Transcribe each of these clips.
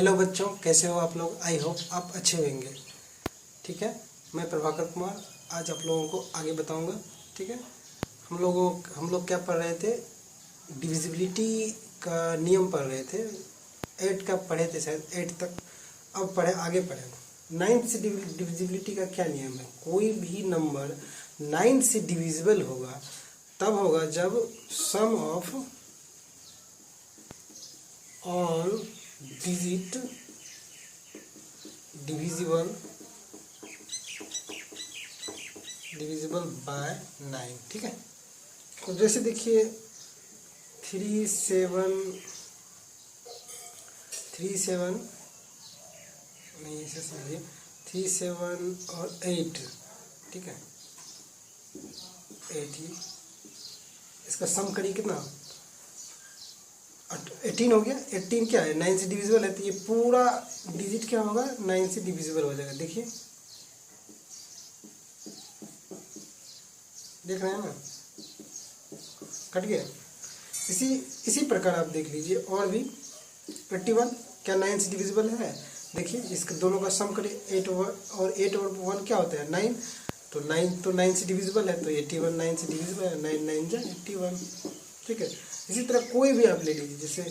Hello बच्चों, कैसे हो आप लोग। आई होप आप अच्छे होंगे। ठीक है, मैं प्रभाकर कुमार आज आप लोगों को आगे बताऊंगा। ठीक है, हम लोग क्या पढ़ रहे थे, डिविजिबिलिटी का नियम पढ़ रहे थे। 8 का पढ़े थे शायद, 8 तक। अब आगे पढ़े 9 से डिविजिबिलिटी का क्या नियम है। कोई भी नंबर 9 से डिविजिबल होगा तब होगा जब sum of all digit divisible by 9। ठीक है, तो जैसे देखिए 3 7 नहीं, इसे समझिए 3 7 और 8। ठीक है, 8 ही इसका सम करिए कितना 18 हो गया। 18 क्या है, 9 से डिविजिबल है, तो ये पूरा डिजिट क्या होगा 9 से डिविजिबल हो जाएगा। देखिए, देख रहे हैं ना, कट गया। इसी प्रकार आप देख लीजिए और भी 81 क्या 9 से डिविजिबल है। देखिए इसके दोनों का सम करिए, 8 और 8 और 1 क्या होता है 9, तो 9 से डिविजिबल है, तो 81 9 से डिविजिबल है, 9 9 जा 81। ठीक है, इसी तरह कोई भी आप ले लीजिए, जैसे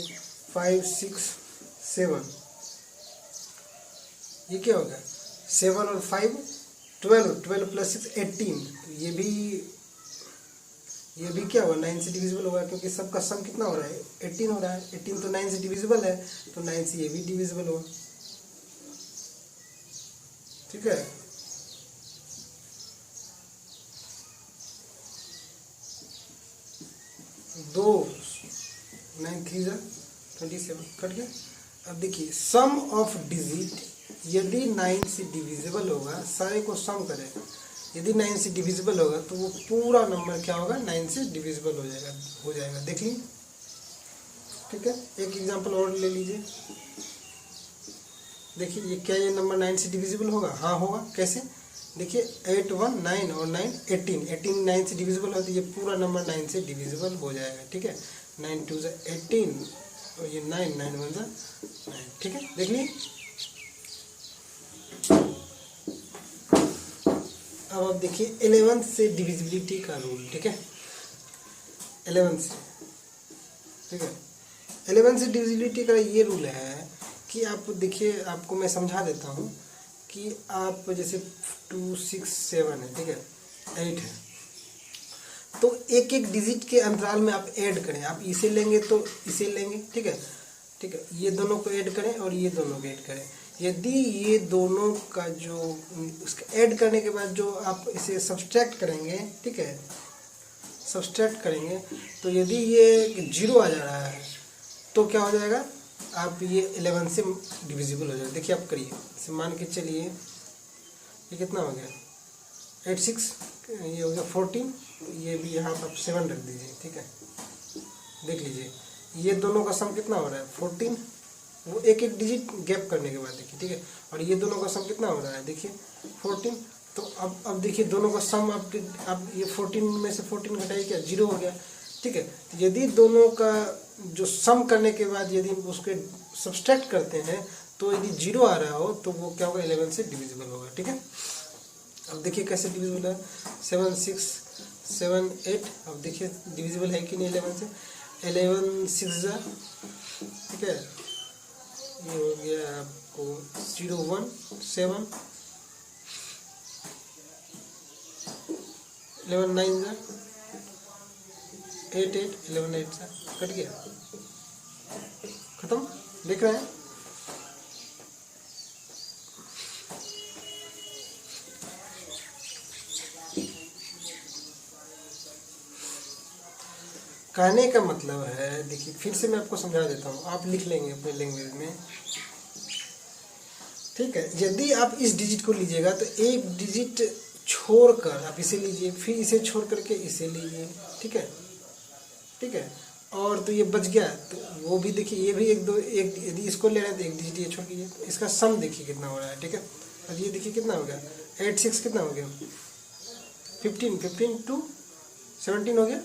5 6 7, ये क्या होगा 7 और 5 12, 12 प्लस 6 18। ये भी क्या होगा 9 से डिविजिबल होगा, क्योंकि सबका सम कितना हो रहा है 18 हो रहा है। 18 तो 9 से डिविजिबल है, तो 9 से ये भी डिविजिबल होगा। ठीक है, दो 9 3 27 कट गया। अब देखिए सम ऑफ डिजिट यदि 9 से डिविजिबल होगा, सारे को सम करें, यदि 9 से डिविजिबल होगा तो वो पूरा नंबर क्या होगा 9 से डिविजिबल हो जाएगा। देख लीजिए। ठीक है, एक एग्जांपल और ले लीजिए। देखिए ये क्या, ये नंबर 9 से डिविजिबल होगा। हाँ होगा, कैसे देखिए 8 1 9 और 9 18, 18 9 से डिविजिबल हो तो ये पूरा नंबर 9 से डिविजिबल हो जाएगा। ठीक है, 9 2 18 और ये 9 9 1 9। ठीक है, देख लीजिए। अब आप देखिए 11 से डिविजिबिलिटी का रूल। ठीक है, 11 से, ठीक है, 11 से डिविजिबिलिटी का ये रूल है कि आप देखिए, आपको मैं समझा देता हूँ कि आप जैसे 2 6 7 है, ठीक है, 8 है, तो एक एक डिजिट के अंतराल में आप ऐड करें। आप इसे लेंगे तो इसे लेंगे। ठीक है, ठीक है, ये दोनों को ऐड करें और ये दोनों को ऐड करें। यदि ये दोनों का जो उसका ऐड करने के बाद जो आप इसे सब्सट्रैक्ट करेंगे, ठीक है, सब्सट्रैक्ट करेंगे, तो यदि ये 0 आ जा रहा है तो क्या हो जाएगा, आप ये 11 से डिविजिबल हो जाएगा। देखिए आप करिए, इसे मान के चलिए, ये कितना हो गया 8 6, ये हो गया 14, ये भी यहाँ पर 7 रख दीजिए। ठीक है, देख लीजिए ये दोनों का सम कितना हो रहा है 14, वो एक एक डिजिट गैप करने के बाद देखिए। ठीक है, और ये दोनों का सम कितना हो रहा है देखिए 14। तो अब देखिए दोनों का सम अब ये 14 में से 14 घटाइए, क्या 0 हो गया। ठीक है, यदि दोनों का जो सम करने के बाद यदि उसके सब्सट्रैक्ट करते हैं तो यदि 0 आ रहा हो तो वो क्या होगा 11 से डिविजिबल होगा। ठीक है, अब देखिए कैसे डिविजिबल है 7 6 7 8। अब देखिए डिविजिबल है कि नहीं 11 से। 11 6 जा, ठीक है, ये हो गया आपको 0 1 7, 11 9 जा 8 8, 11 8 जा कट गया, खत्म। देख रहे हैं, कहने का मतलब है, देखिए फिर से मैं आपको समझा देता हूँ, आप लिख लेंगे अपने लैंग्वेज में। ठीक है, यदि आप इस डिजिट को लीजिएगा तो एक डिजिट छोड़कर आप इसे लीजिए, फिर इसे छोड़ करके इसे लीजिए। ठीक है, ठीक है, और तो ये बच गया, तो वो भी देखिए, ये भी एक यदि इसको ले रहे हैं तो एक डिजिट ये छोड़ दीजिए, तो इसका सम देखिए कितना हो रहा है। ठीक है, अब ये देखिए कितना हो गया 8 6 कितना हो गया 15 15 2 17 हो गया,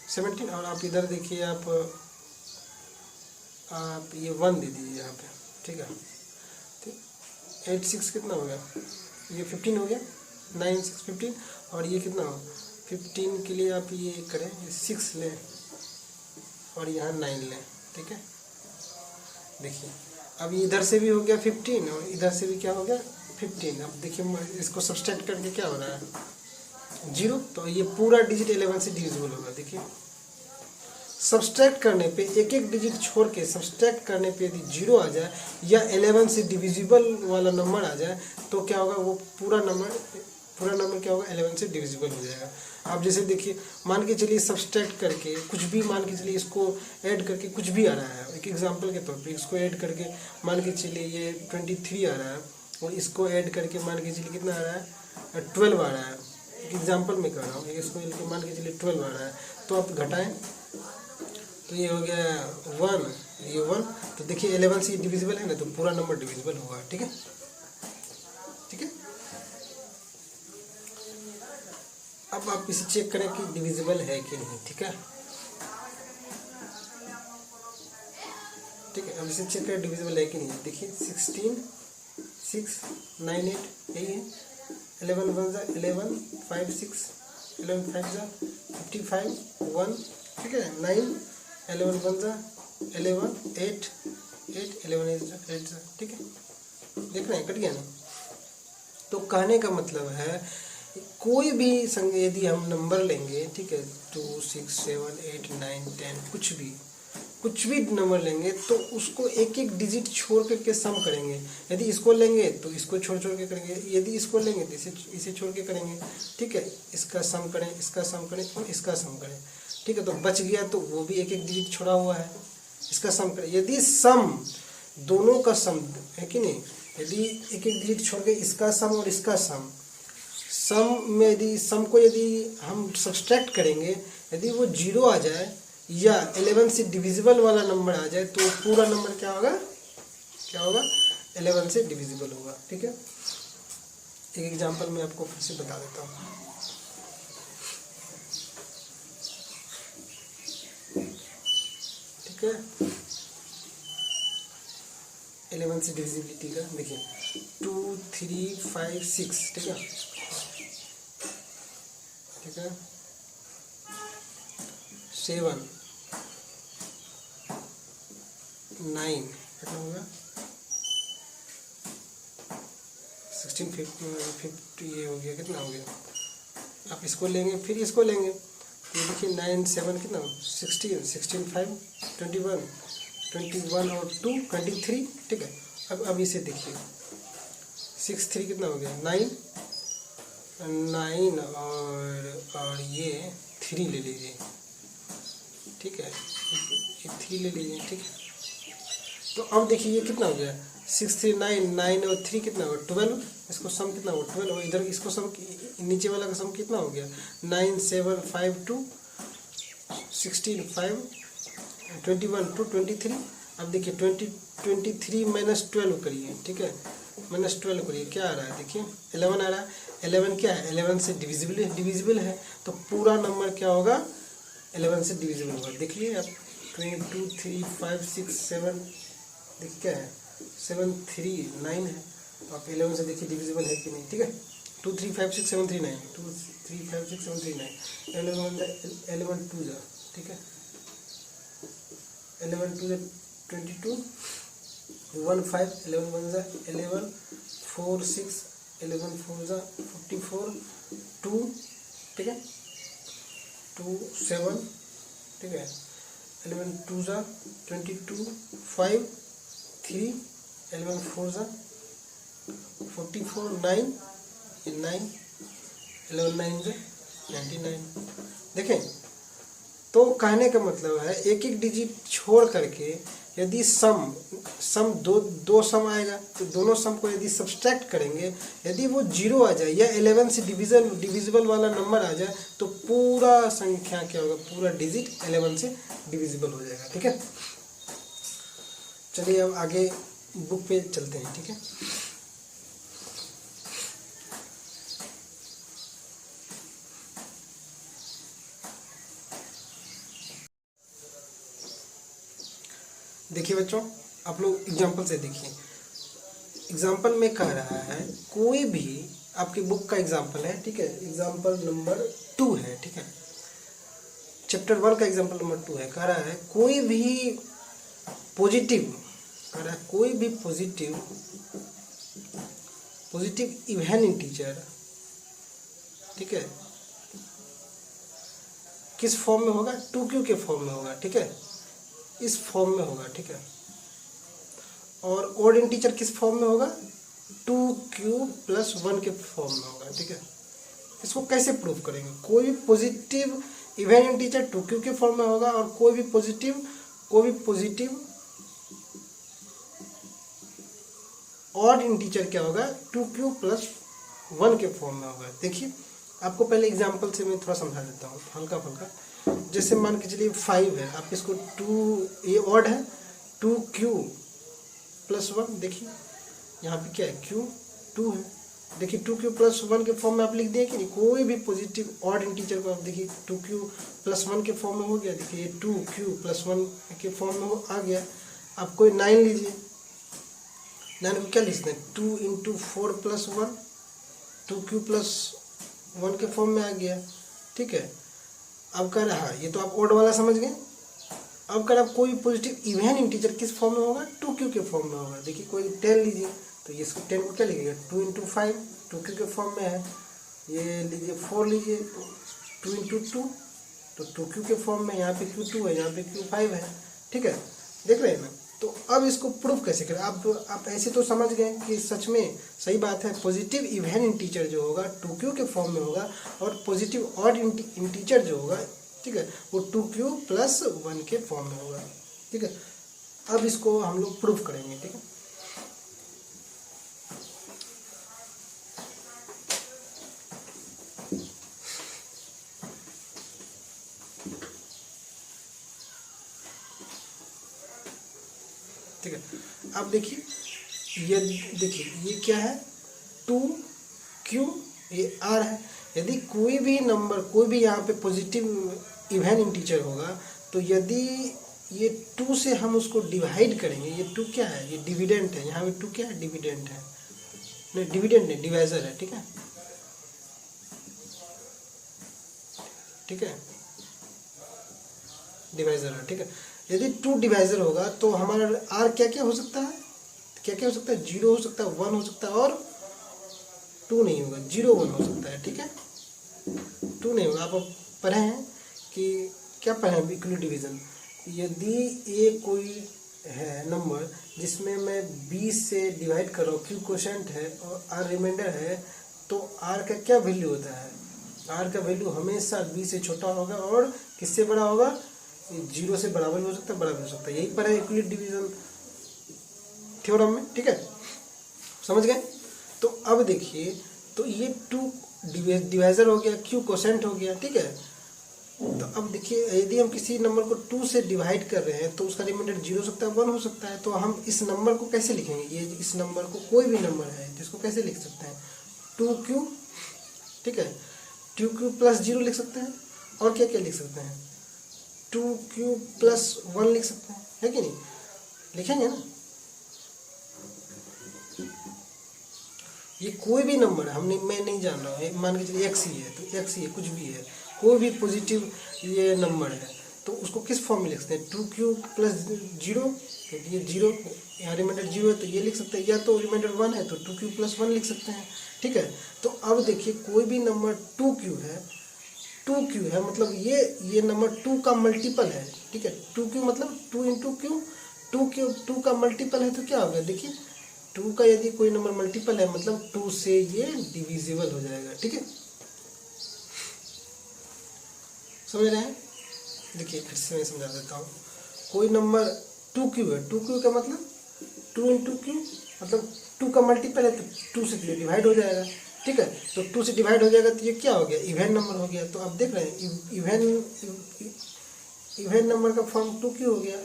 17। और आप इधर देखिए, आप आप ये 1 दे दीजिए यहाँ पे, ठीक है। ठीक, 8 6 कितना हो गया, ये 15 हो गया, 9 6 15, और ये कितना हो 15 के लिए आप ये करें, 6 लें और यहाँ 9 लें, ठीक है। देखिए अब इधर से भी हो गया 15 और इधर से भी क्या हो गया 15। अब देखिए इसको सब्सट्रैक्ट करके क्या हो रहा है 0, तो ये पूरा डिजिट 11 से डिविजिबल होगा। देखिए सब्सट्रैक्ट करने पे एक एक डिजिट छोड़ के सब्सट्रैक्ट करने पे यदि 0 आ जाए या 11 से डिविजिबल वाला नंबर आ जाए तो क्या होगा, वो पूरा नंबर क्या होगा 11 से डिविजिबल हो जाएगा। आप जैसे देखिए मान के चलिए सब्सट्रैक्ट करके कुछ भी, मान के चलिए इसको ऐड करके कुछ भी आ रहा है, एक एग्जांपल के तौर पे इसको ऐड करके मान के चलिए ये 23 आ रहा है और इसको ऐड करके मान के चलिए कितना आ रहा है 12 आ रहा है, एक एग्जांपल में कर रहा हूँ, इसको मान के चलिए 12 आ रहा है, तो आप घटाएं तो ये हो गया 1, ये 1, तो देखिए 11 से डिविजिबल है ना, तो पूरा नंबर डिविजिबल होगा, ठीक है, ठीक है। अब आप इसे चेक करें कि डिविजिबल है कि नहीं, ठीक है, ठीक है। अब इसे चेक करें डिविजिबल है कि नहीं। देखिए 16 6 9 8 यही है, 11 1 जा 11 5 6 11 5 जा 55 1, ठीक है, 9 11 1 जा 11 8 8 11 8 जा, ठीक है। देख रहे हैं कट गया ना। तो कहने का मतलब है कोई भी यदि हम नंबर लेंगे, ठीक है, 2 6 7 8 9 10 कुछ भी नंबर लेंगे तो उसको एक एक डिजिट छोड़ करके सम करेंगे। यदि इसको लेंगे तो इसको छोड़ के करेंगे, यदि इसको लेंगे तो इसे छोड़ के करेंगे, ठीक है। इसका सम करें, इसका सम करें और इसका सम करें, ठीक है। तो बच गया तो वो भी एक एक डिजिट छोड़ा हुआ है, इसका सम करें। यदि सम दोनों का सम है कि नहीं, यदि एक एक डिजिट छोड़ के इसका सम और इसका सम में यदि सम को यदि हम सब्सट्रैक्ट करेंगे, यदि वो 0 आ जाए या 11 से डिविजिबल वाला नंबर आ जाए तो पूरा नंबर क्या होगा 11 से डिविजिबल होगा, ठीक है। एक एग्जांपल मैं आपको फिर से बता देता हूँ। ठीक है, 11 से डिविजिबिलिटी का देखिए 2 3 5 6, ठीक है, ठीक है, 7 9 कितना होगा 16 50 ये हो गया, कितना हो गया। आप इसको लेंगे फिर इसको लेंगे तो ये देखिए 9 7 कितना 16 16 5 21 और 2 23, ठीक है। अब इसे देखिए 6 3 कितना हो गया 9 और ये 3 ले लीजिए, ठीक है, ये 3 ले लीजिए, ठीक है। तो अब देखिए ये कितना हो गया 6 3 9 9 और 3 कितना होगा 12, इसको सम कितना होगा 12 और इधर इसको सम नीचे वाला का सम कितना हो गया 9 7 5 2 16 5 21 2 23। अब देखिए 23 माइनस 12 करिए, ठीक है, माइनस 12 करिए क्या आ रहा है, देखिए 11 आ रहा है। 11 क्या है 11 से डिविजिबल है, तो पूरा नंबर क्या होगा 11 से डिविजिबल होगा। देखिए आप 2 3 5 6 7 देखिए क्या है 7 3 9 है, तो आप 11 से देखिए डिविजिबल है कि नहीं, ठीक है। 2 3 5 6 7 3 9 2 3 5 6 7 3 9 11 2 जा, ठीक है, 11 2 22 1 5 11 1 जा 11 4 6 11 4 जा 44 2, ठीक है, 2 7, ठीक है, 11 2 जा 22 5 3 11 4 जा 44 9 9 11 9 जा 99। देखें तो कहने का मतलब है एक एक डिजिट छोड़ करके यदि सम दो सम आएगा तो दोनों सम को यदि सब्सट्रैक्ट करेंगे, यदि वो 0 आ जाए या 11 से डिविजिबल वाला नंबर आ जाए तो पूरा संख्या क्या होगा, पूरा डिजिट 11 से डिविजिबल हो जाएगा, ठीक है। चलिए अब आगे बुक पे चलते हैं, ठीक है। देखिए बच्चों, आप लोग एग्जाम्पल से देखिए। एग्जाम्पल में कह रहा है कोई भी, आपकी बुक का एग्जाम्पल है, ठीक है, एग्जाम्पल नंबर 2 है, ठीक है, चैप्टर 1 का एग्जाम्पल नंबर 2 है। कह रहा है कोई भी पॉजिटिव, कह रहा है कोई भी पॉजिटिव इवन इंटीजर, ठीक है, किस फॉर्म में होगा, 2q के फॉर्म में होगा, ठीक है, इस फॉर्म में होगा, ठीक है। और ऑड इंटीजर किस फॉर्म में होगा, 2q प्लस 1 के फॉर्म में होगा, ठीक है। इसको कैसे प्रूव करेंगे, कोई भी पॉजिटिव इवन इंटीजर 2q के फॉर्म में होगा और कोई भी पॉजिटिव ऑड इंटीजर क्या होगा, 2q प्लस 1 के फॉर्म में होगा। देखिए आपको पहले एग्जांपल से मैं थोड़ा समझा देता हूँ हल्का फुल्का। जैसे मान के चलिए 5 है, आप इसको 2, ये ऑड है, 2q प्लस 1, देखिए यहाँ पे क्या है, q 2 है, देखिए 2q प्लस 1 के फॉर्म में आप लिख दिए कि नहीं। कोई भी पॉजिटिव ऑड इंटीजर को आप देखिए 2q प्लस 1 के फॉर्म में हो गया, देखिए ये 2q प्लस 1 के फॉर्म में आ गया। आप कोई 9 लीजिए, 9 को क्या लिखते हैं, 2 इंटू 4 प्लस 1, 2q प्लस 1 के फॉर्म में आ गया, ठीक है। अब कह रहा है, ये तो आप ऑड वाला समझ गए। अब कर आप कोई पॉजिटिव इवन इंटीजर किस फॉर्म में होगा, 2q के फॉर्म में होगा। देखिए कोई 10 लीजिए, तो ये 10 को क्या लिखिएगा, 2 इंटू 5, 2q के फॉर्म में है। ये लीजिए 4 लीजिए, तो 2 इंटू 2, तो 2q के फॉर्म में, यहाँ पे q 2 है, यहाँ पे q 5 है, ठीक है, देख रहे हैं ना। तो अब इसको प्रूफ कैसे करें, आप ऐसे तो समझ गए कि सच में सही बात है, पॉजिटिव इवन इंटीजर जो होगा 2q के फॉर्म में होगा और पॉजिटिव ऑड इंटीजर जो होगा, ठीक है, वो 2q प्लस 1 के फॉर्म में होगा, ठीक है। अब इसको हम लोग प्रूफ करेंगे, ठीक है। ठीक है, अब देखिए, ये क्या है, 2q, ये r है। यदि कोई भी नंबर, कोई भी यहाँ पे पॉजिटिव इवन इंटीजर होगा, तो यदि ये 2 से हम उसको डिवाइड करेंगे, ये 2 क्या है, ये डिविडेंट है, यहाँ पे 2 क्या है, डिविडेंट है, नहीं डिविडेंट नहीं, डिवाइजर है, ठीक है, ठीक है, डिवाइजर है, ठीक है। यदि 2 डिवाइजर होगा तो हमारा r क्या क्या हो सकता है, क्या क्या हो सकता है, 0 हो सकता है, 1 हो सकता है, और 2 नहीं होगा, 0 1 हो सकता है, ठीक है, 2 नहीं होगा। आप पढ़े हैं कि क्या पढ़े हैं, इक्वल डिवीजन। यदि ये कोई है नंबर जिसमें मैं 20 से डिवाइड कर रहा हूँ, q क्वोशेंट है और r रिमाइंडर है, तो r का क्या वैल्यू होता है, r का वैल्यू हमेशा 20 से छोटा होगा और किससे बड़ा होगा, 0 से बराबर भी हो सकता है, बड़ा भी हो सकता है। यही पर है इक्वल डिवीजन थ्योरम में, ठीक है, समझ गए। तो अब देखिए, तो ये 2 डिवाइजर हो गया, q क्वोशेंट हो गया, ठीक है। तो अब देखिए, यदि हम किसी नंबर को 2 से डिवाइड कर रहे हैं तो उसका रिमाइंडर 0 हो सकता है, 1 हो सकता है। तो हम इस नंबर को कैसे लिखेंगे, ये इस नंबर को, कोई भी नंबर है जिसको कैसे लिख सकते हैं, 2q, ठीक है, 2q प्लस 0 लिख सकते हैं, और क्या क्या लिख सकते हैं, 2q प्लस 1 लिख सकते हैं, है कि नहीं, लिखेंगे ना। ये कोई भी नंबर है, मैं नहीं जान रहा हूँ, मान के चलिए x ही है, तो x ही है, कुछ भी है, कोई भी पॉजिटिव ये नंबर है, तो उसको किस फॉर्म में लिख सकते हैं, 2q प्लस 0, तो ये 0, यहाँ रिमाइंडर 0 है तो ये लिख सकते हैं, या तो रिमाइंडर 1 है तो 2q प्लस 1 लिख सकते हैं, ठीक है। तो अब देखिए, कोई भी नंबर 2q है, 2q है मतलब ये नंबर 2 का मल्टीपल है, ठीक है, 2q मतलब 2 इंटू q, 2 का मल्टीपल है, तो क्या होगा, देखिए 2 का यदि कोई नंबर मल्टीपल है मतलब 2 से ये डिविजिबल हो जाएगा, ठीक है, समझ रहे हैं। देखिए फिर से मैं समझा देता हूँ, कोई नंबर 2q है, 2q का मतलब 2 इंटू q, मतलब 2 का मल्टीपल है तो 2 से ये डिवाइड हो जाएगा, ठीक है। तो 2 से डिवाइड हो जाएगा तो ये क्या हो गया, इवन नंबर हो गया। तो आप देख रहे हैं इवन नंबर का फॉर्म 2q हो गया,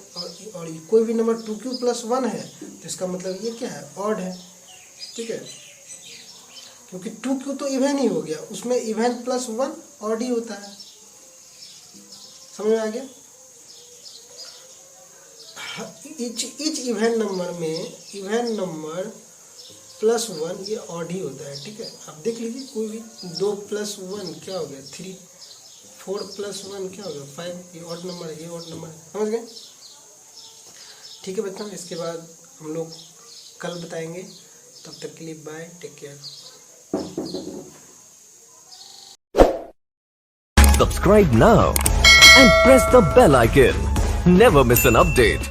और कोई भी नंबर 2q प्लस 1 है तो इसका मतलब ये क्या है, ऑड है, ठीक है, क्योंकि 2q तो इवन ही हो गया, उसमें इवन प्लस 1 ऑड ही होता है, समझ में आ गया। इच इवन नंबर में इवन नंबर +1 ये ऑड ही होता है, ठीक है। अब देख लीजिए कोई भी 2 + 1 क्या हो गया 3, 4 + 1 क्या हो गया 5, ये ऑड नंबर है, ये ऑड नंबर है, समझ गए। ठीक है बच्चों, इसके बाद हम लोग कल बताएंगे। तब तक के लिए bye, take care. Subscribe now and press the bell icon. Never miss an update.